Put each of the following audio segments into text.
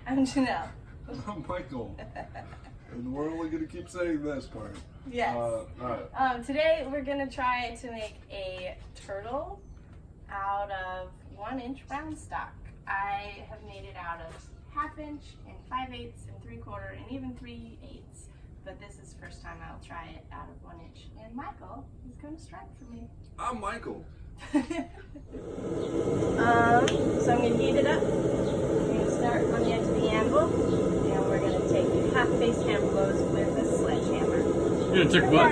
I'm Janelle. I'm Michael. And we're only going to keep saying this part. Yes. All right. Today we're going to try to make a turtle out of 1-inch round stock. I have made it out of 1/2 inch and 5/8 and 3/4 and even 3/8. But this is the first time I'll try it out of 1 inch. And Michael is going to strike for me. I'm Michael. So I'm going to heat it up. We're going to start on the edge of the anvil. And we're going to take half-face hammer blows with a sledgehammer. You're going to take what? A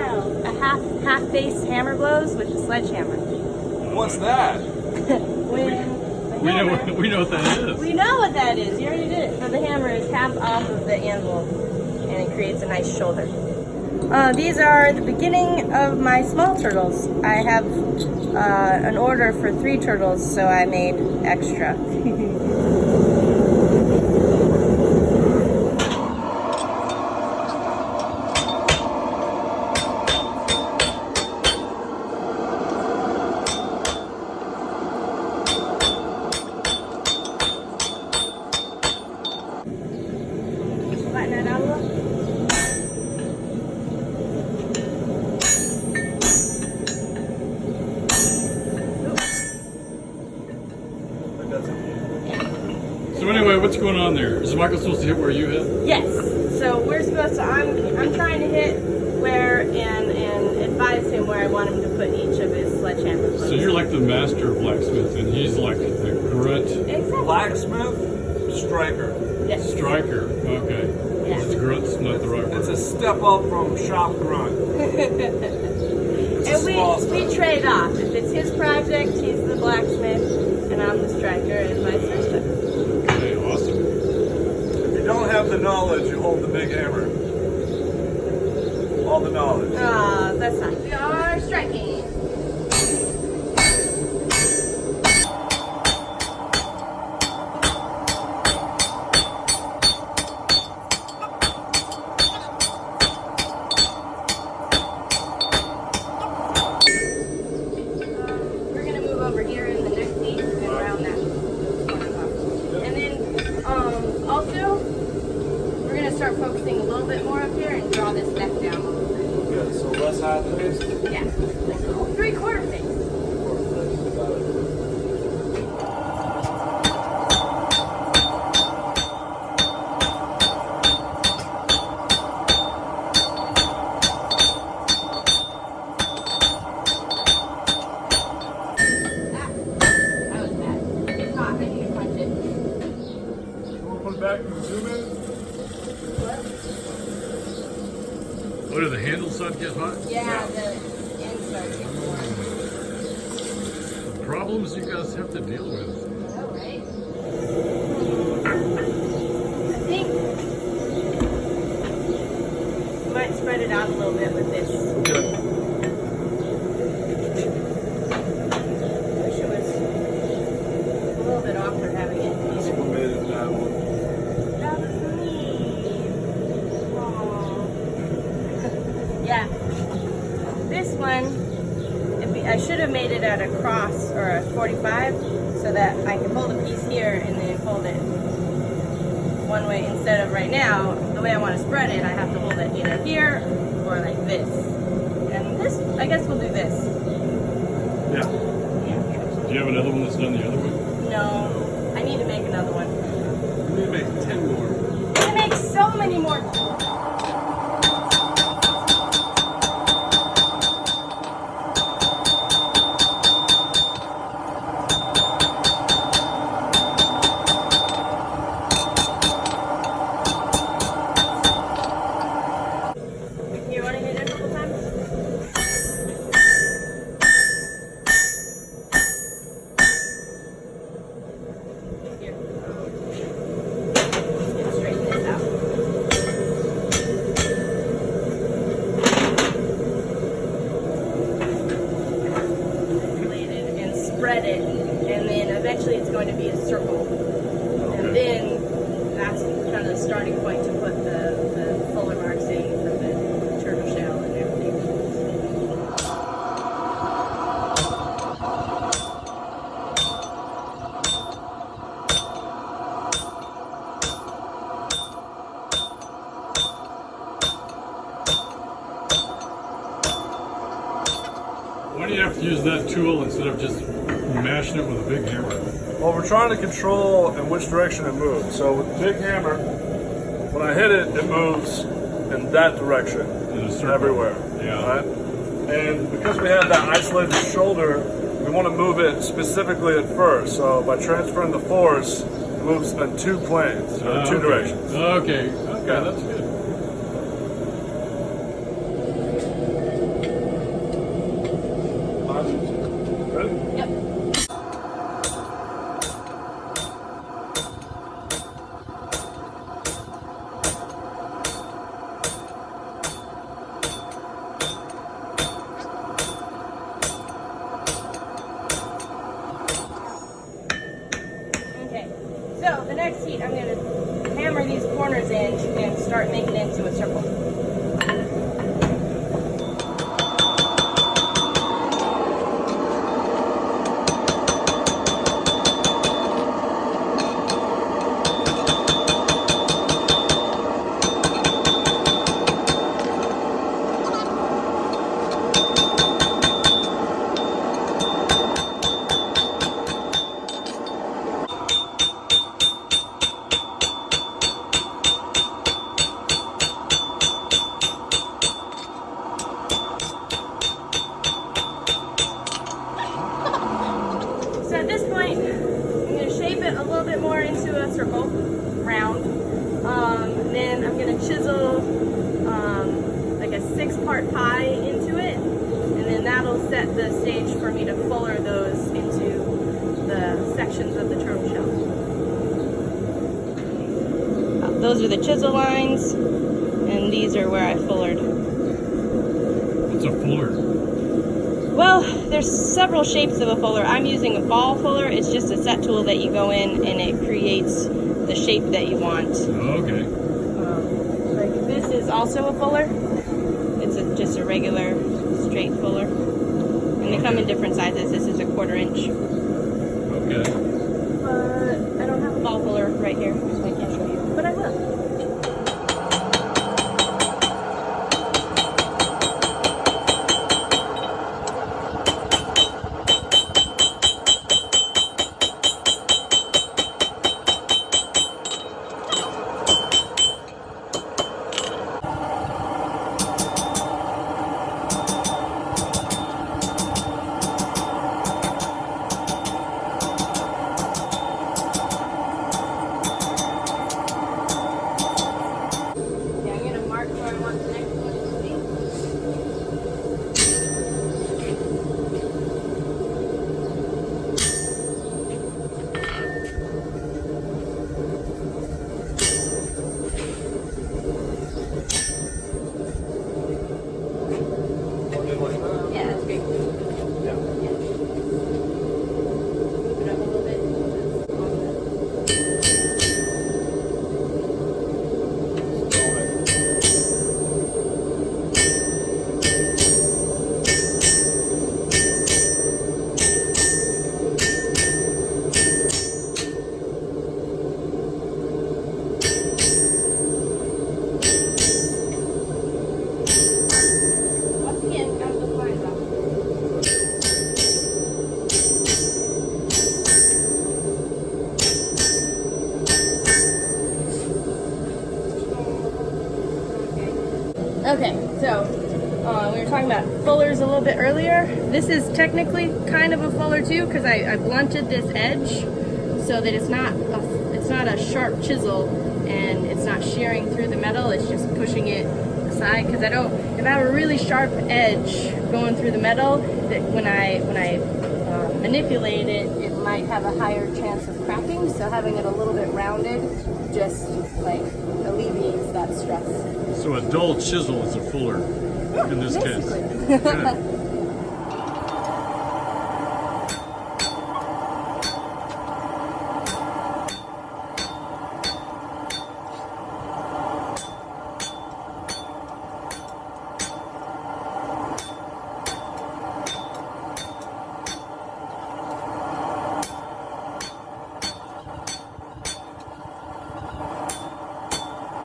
half-face hammer blows with a sledgehammer. What's that? We know what that is. We know what that is. You already did it. So the hammer is half off of the anvil, and it creates a nice shoulder. These are the beginning of my small turtles. I have an order for 3 turtles, so I made extra. Flatten that out a little. So anyway, what's going on there? Is Michael supposed to hit where you hit? Yes. So we're supposed to. I'm trying to hit where and advise him where I want him to put each of his sledgehammer blows. So you're like the master of blacksmith, and he's like the grunt Exactly. Blacksmith, striker. Yes. striker. Okay. Yeah. It's grunt's not the right It's word. a step up from shop grunt. And we trade off. If it's his project, he's the blacksmith, and I'm the striker, and vice versa. Okay, awesome. If you don't have the knowledge, you hold the big hammer. All the knowledge. That's not. We are striking. We're gonna move over here in the next piece and around that corner box. And then also we're gonna start focusing a little bit more up here and draw this neck down a little bit. Okay, so less half face. Yeah, like 3/4 face. That was bad. It's hot. I need to punch it. You want to put it back and zoom in? What, do the handles start to get hot? Yeah, the insert gets warm. The problems you guys have to deal with. Oh, right? I think you might spread it out a little bit with this. Okay. I wish it was a little bit awkward having it. This one made it that one. That was neat. Aw. Yeah. This one, I should have made it at a cross or a 45 so that I can hold a piece here and then hold it one way instead of right now. The way I want to spread it, I have to hold it either here or like this. And this, I guess we'll do this. Yeah. Yeah. Do you have another one that's done the other way? No, I need to make another one. We need to make 10 more. I'm gonna make so many more. You want to hit it a couple times? Here. Let's straighten this out. Manipulate it and spread it, and then eventually it's going to be a circle. And then that's kind of the starting point to put the fuller marks in for the turtle shell and everything. use that tool instead of just mashing it with a big hammer? Well, we're trying to control in which direction it moves. So with the big hammer, when I hit it, it moves in that direction, In a circle. everywhere. Yeah. Right? And because we have that isolated shoulder, we want to move it specifically at first. So by transferring the force, it moves in two planes, or two Okay. directions. Okay, Yeah. that's good. Ready? Yep. Okay, so the next heat, I'm going to hammer these corners in and start making it into a circle. So at this point, I'm going to shape it a little bit more into a circle, round. Then I'm going to chisel like a 6-part pie into it, and then that'll set the stage for me to fuller those into the sections of the turtle shell. Those are the chisel lines, and these are where I fullered. What's a fuller? Well, there's several shapes of a fuller. I'm using a ball fuller. It's just a set tool that you go in and it creates the shape that you want. Okay. Like this is also a fuller. It's just a regular straight fuller. And they come in different sizes. This is a 1/4 inch. Okay. I don't have a ball fuller right here, so I can't show you. But I will. Yeah, I'm gonna mark where I want the next one to be. Yeah, that's great. Yeah. Yeah. Move it up a little bit. Once again, grab those lines off. Okay, so we were talking about fullers a little bit earlier. This is technically kind of a fuller too, because I blunted this edge so that it's not a sharp chisel and it's not shearing through the metal. It's just pushing it aside, because if I have a really sharp edge going through the metal, that when I manipulate it, it might have a higher chance of cracking. So having it a little bit rounded just like alleviates that stress. So a dull chisel is a fuller in this basically. case. Good.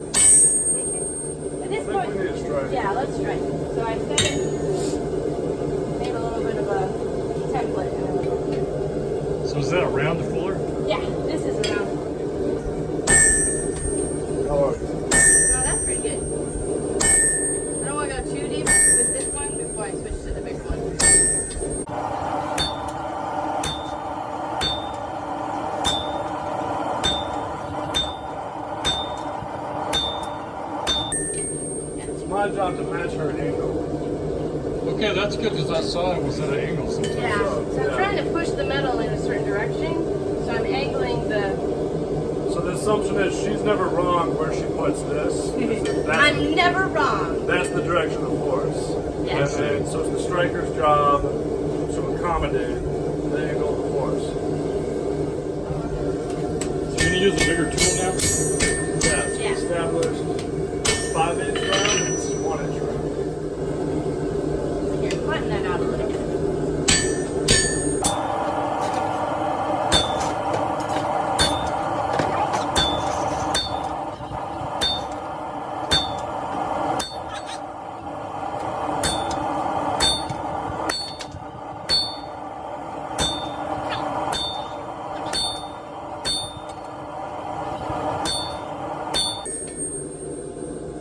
At this point, We need to strike. yeah, let's try. So I set it, made a little bit of a So is that a round fuller? Yeah, this is around. Oh, No, that's pretty good. I don't want to go too deep with this one before I switch to the bigger one. it's my job to match her angle. Okay, that's good because I saw it was at an angle sometimes. Yeah, so I'm Yeah. trying to push the metal in a certain direction. So I'm angling the. So the assumption is she's never wrong where she puts this. I'm never wrong. That's the direction of force. Yes. And then, so it's the striker's job to accommodate the angle of the force. So you're gonna use a bigger tool now? Yeah, it's Yeah. established 5-inch round and it's 1-inch round. Here, flatten that out a little bit.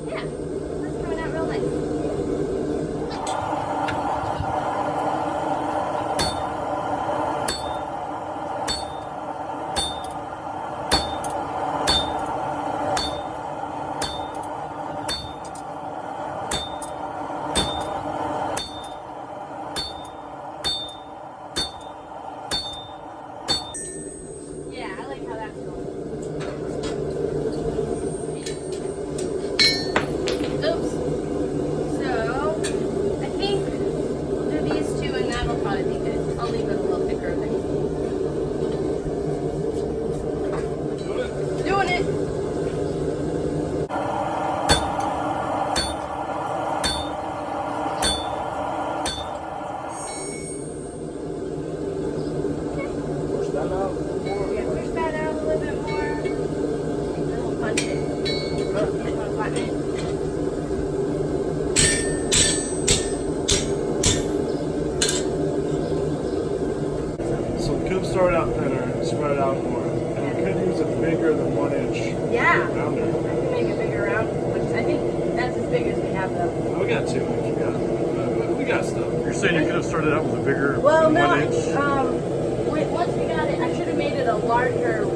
Yeah, that's coming out real nice. Yeah, I like how that's going. Oops. So, I think we'll do these two and that'll probably be good. I'll leave it a little thicker than Do it. doing it. Push that out more. Yeah, push that out a little bit more. And then we'll punch it. I just want to flatten it. So it could have started out thinner and spread it out more. And you could use a bigger than 1-inch Yeah. rounder. Make a bigger round, which I think that's as big as we have though. We got 2-inch. We got stuff. You're saying you could have started out with a bigger Well, than no, 1 inch? once we got it, I should have made it a larger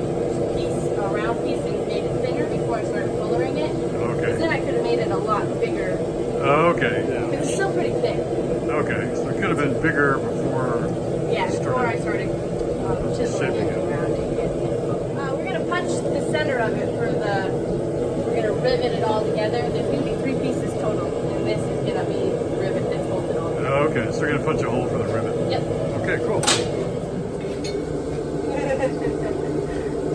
piece, a round piece, and made it thinner before I started fullering it. Because then Okay. I could have made it a lot bigger. Okay. Yeah. It was still pretty thick. Okay. So it could have been bigger before. Yeah, before I started chiseling Shaping it it. and rounding it. We're gonna punch the center of it for the. We're gonna rivet it all together. There's gonna be 3 pieces total, and this is gonna be the rivet that's holding it all together. Okay. So you're gonna punch a hole for the rivet. Yep. Okay. Cool.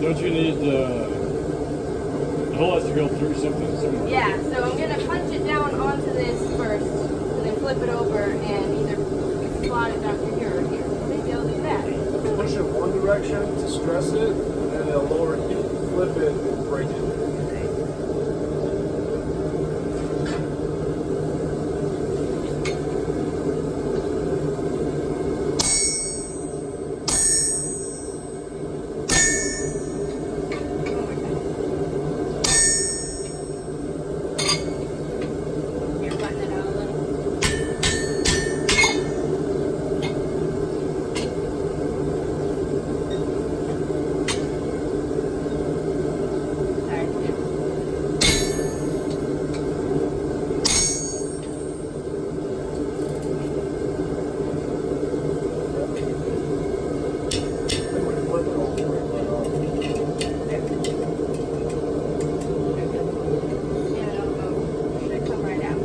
Don't you need the hole has to go through something? Yeah, so I'm gonna punch it down onto this first, and then flip it over and either slot it down to here or here. Maybe I'll do that. Push it one direction to stress it, and then a lower heat, flip it, and break it. Here, button it out a little. Sorry. Flip it all the way right off. Yeah, it'll go. Should come right out.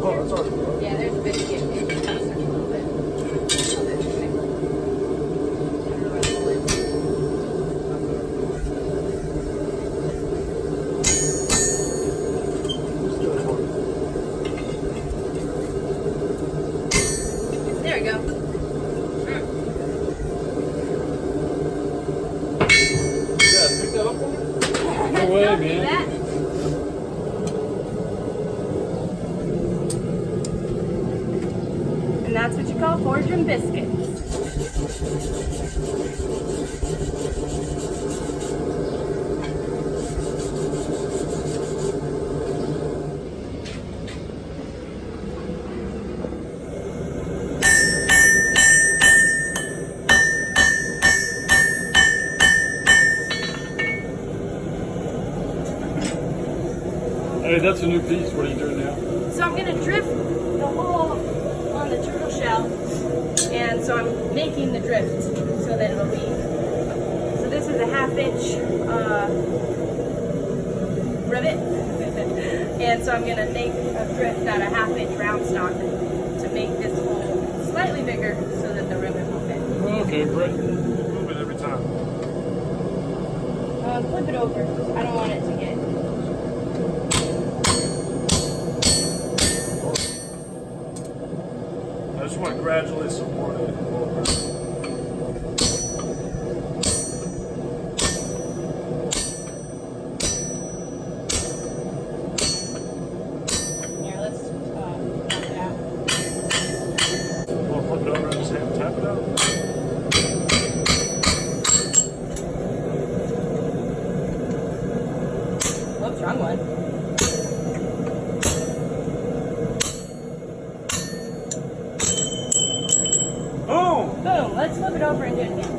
Oh, that's already. Yeah, there's a bit of it. Maybe it's a little bit. A little bit. Okay. Turn it around a little bit. There we go. Yeah, pick that up for me. No way, Don't do man. that. And that's what you call fortune biscuits. Hey, that's a new piece. What are you doing now? So I'm going to drift the hole on the turtle shell, and so I'm making the drift so that it'll be, so this is a 1/2 inch rivet, and so I'm going to make a drift at a 1/2 inch round stock to make this hole slightly bigger so that the rivet will fit. Okay, great. Move it every time. Flip it over. I don't want it to get. I just want to gradually support it over. Here, let's tap it out. Want to flip it over and just hand tap it out? Whoops, wrong one. Oh! Boom, let's flip it over and do it again.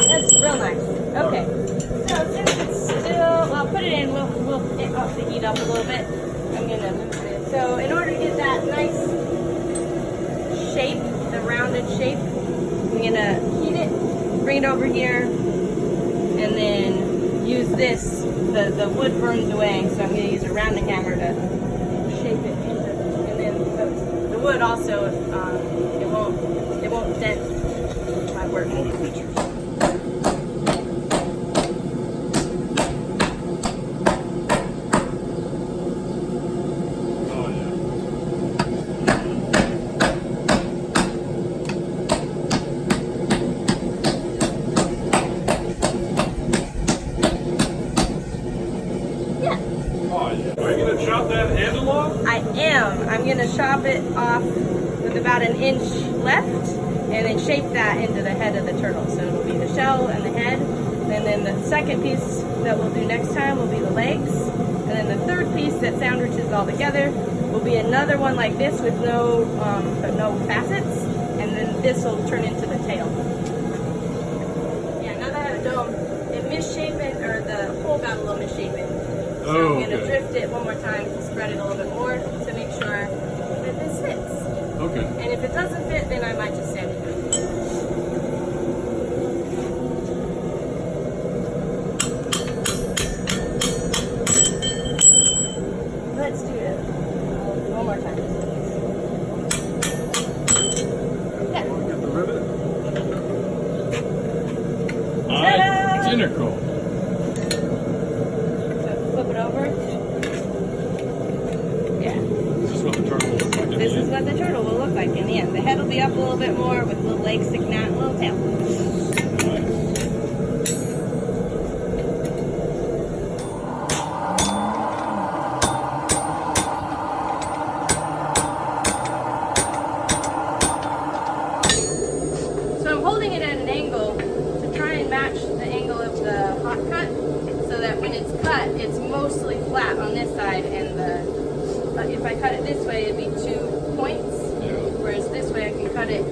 That's real nice. Okay. So since it's still, well, put it in, we'll get off the heat up a little bit. I'm gonna move it. So in order to get that nice shape, the rounded shape, I'm gonna heat it, bring it over here, and then use this. The wood burns away, so I'm gonna use a rounding hammer to shape it into, and then the wood also, it won't dent my work. All the features. Oh, yeah. Yeah, Oh, yeah. Are you going to chop that handle off? I am. I'm gonna chop it off with about 1 inch left, and then shape that into the head of the turtle. So it'll be the shell and the head, and then the second piece that we'll do next time will be the legs, and then the third piece that sandwiches all together will be another one like this with no facets, and then this will turn into the tail. Yeah, now that I have a dome, it misshapen, or the hole got a little misshapen. So Oh, I'm gonna okay. drift it one more time to spread it a little bit more to make sure that this fits. Okay. And if it doesn't fit, then I might just sand it down. Let's do it one more time. Yeah. Get the rivet? Identical. So flip it over. Yeah. This is what the turtle will look like. This is what the turtle will look like in the end. The head will be up a little bit more with little legs sticking out and a little tail. Nice. So I'm holding it at an angle to try and match the angle of the hot cut, so that when it's cut, it's mostly flat on this side, and if I cut it this way, it'd be 2 points, Yeah. whereas this way I can cut it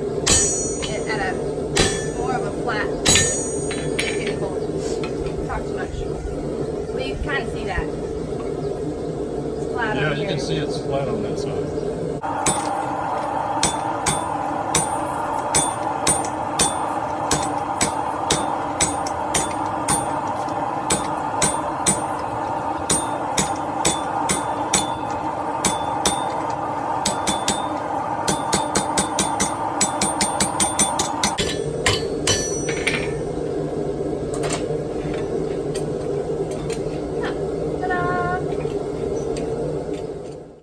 at a more of a flat. It's getting cold. Talk too much. Well, you can kind of see that. It's flat Yeah, on you here. can see it's flat on that side.